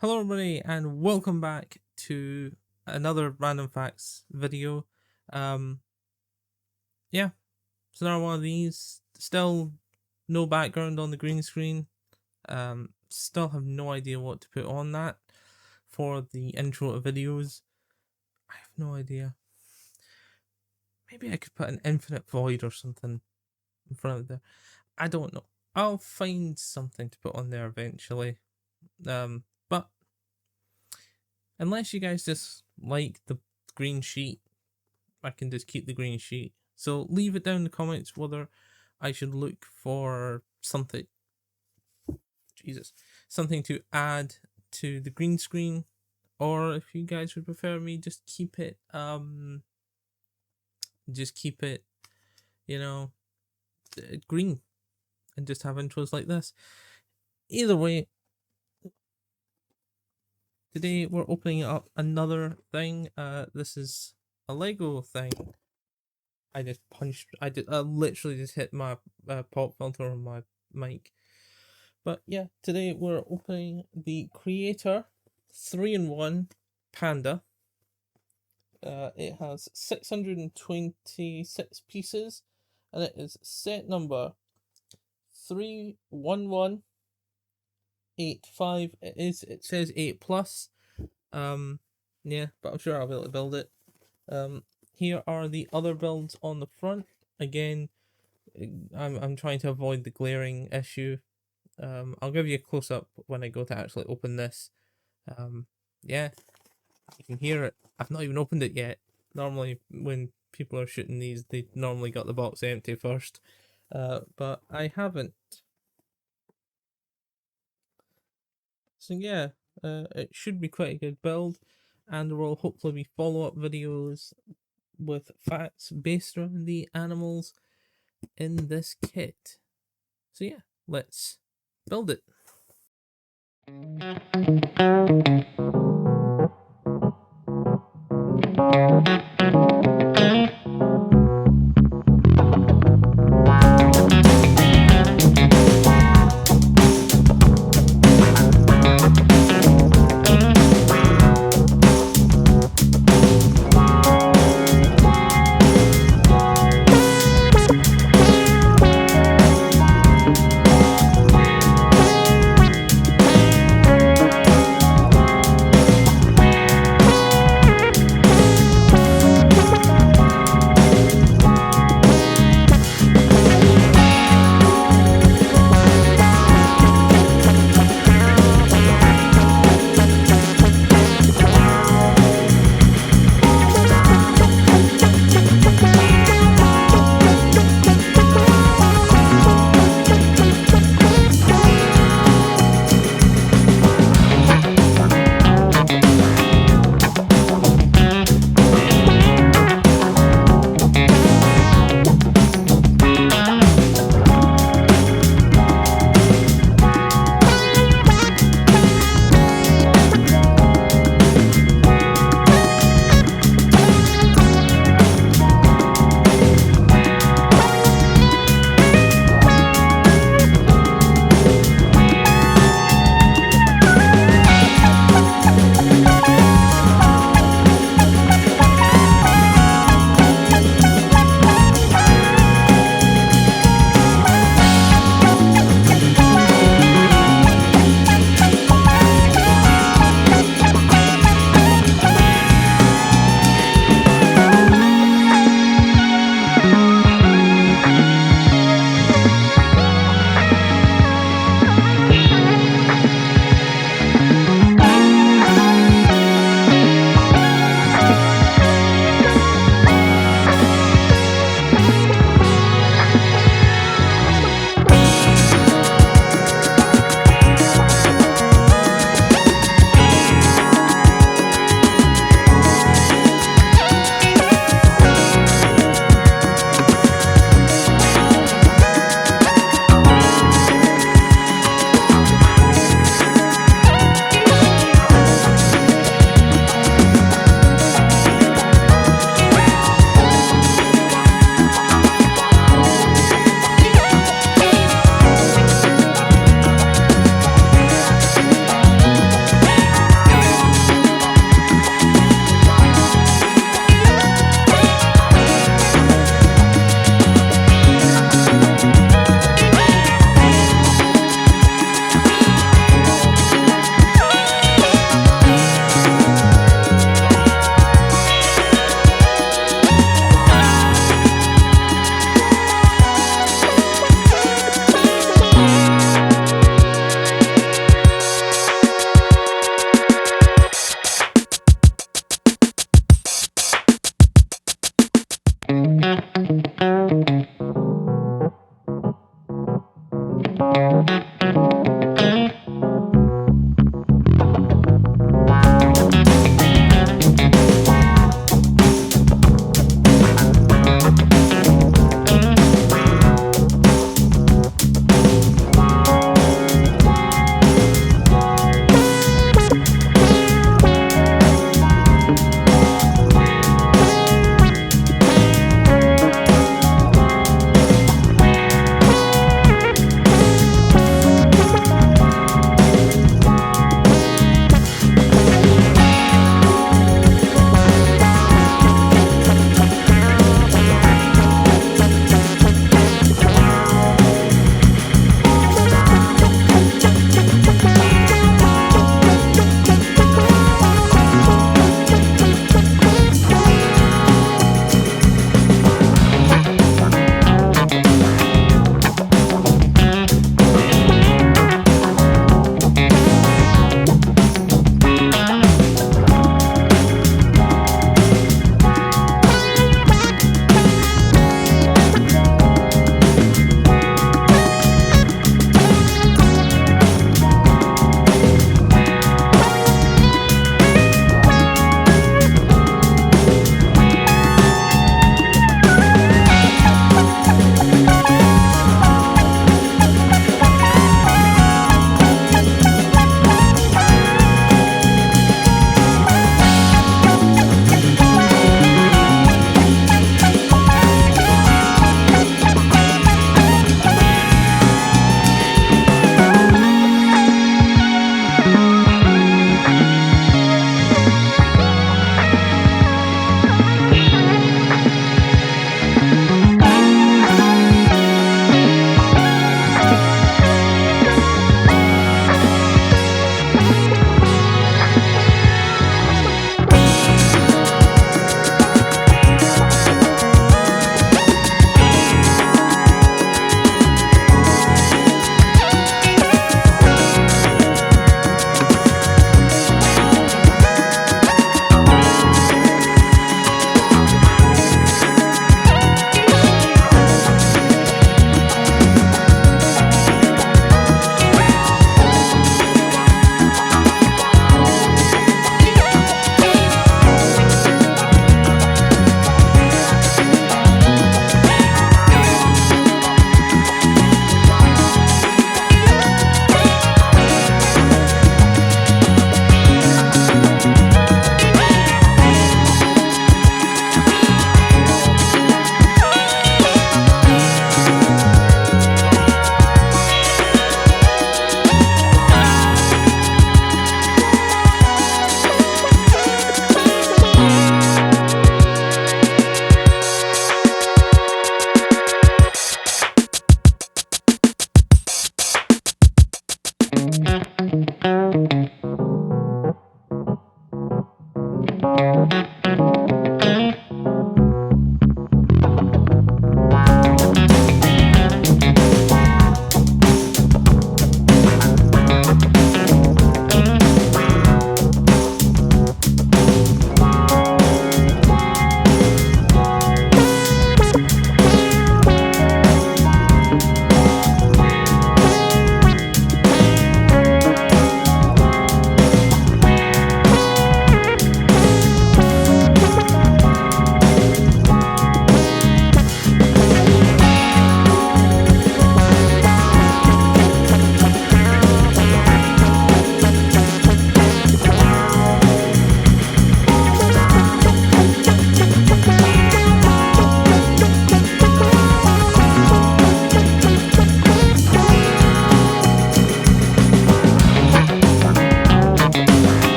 Hello everybody and welcome back to another random facts video. Um yeah, it's another one of these. Still no background on the green screen. Still have no idea what to put on that for the intro to videos. I have no idea. Maybe I could put an infinite void or something in front of there. I don't know. I'll find something to put on there eventually. But unless you guys just like the green sheet, I can just keep the green sheet. So leave it down in the comments whether I should look for something. Something to add to the green screen, or if you guys would prefer me just keep it green and just have intros like this. Either way, today we're opening up another thing. This is a Lego thing. I literally just hit my pop filter on my mic. But yeah, today we're opening the Creator 3-in-1 Panda. It has 626 pieces, and it is set number 31185. It says 8 plus. Yeah, but I'm sure I'll be able to build it. Here are the other builds on the front. Again, I'm trying to avoid the glaring issue. I'll give you a close up when I go to actually open this. Yeah, you can hear it. I've not even opened it yet. Normally, when people are shooting these, they normally got the box empty first. But I haven't. So yeah, it should be quite a good build, and there will hopefully be follow-up videos with facts based around the animals in this kit. So yeah, let's build it.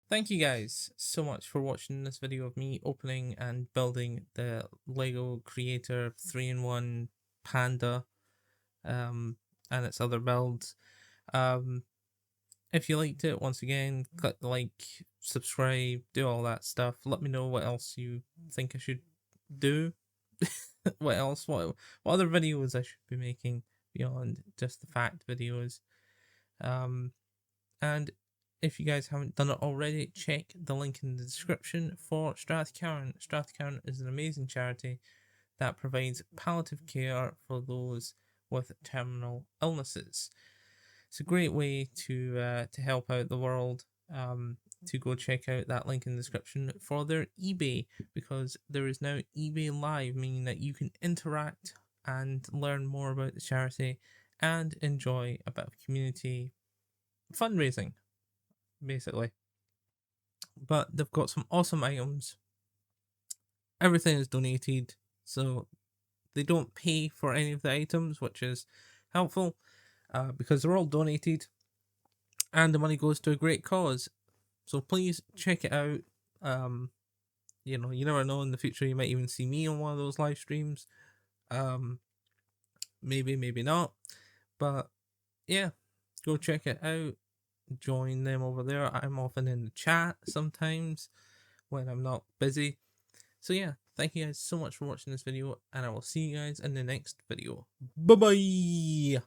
Thank you guys so much for watching this video of me opening and building the Lego Creator 3-in-1 Panda and its other builds. If you liked it, once again, click the like, subscribe, do all that stuff. Let me know what else you think I should do. What else? What other videos I should be making beyond just the fact videos. And if you guys haven't done it already, check the link in the description for Strathcarron. Strathcarron is an amazing charity that provides palliative care for those with terminal illnesses. It's a great way to help out the world. To go check out that link in the description for their eBay, because there is now eBay Live, meaning that you can interact and learn more about the charity and enjoy a bit of community fundraising, basically. But they've got some awesome items. Everything is donated, so they don't pay for any of the items, which is helpful because they're all donated and the money goes to a great cause. So please check it out. You know, you never know, in the future you might even see me on one of those live streams. Maybe, maybe not. But yeah, go check it out. Join them over there. I'm often in the chat sometimes when I'm not busy. So yeah, thank you guys so much for watching this video, and I will see you guys in the next video. Bye bye.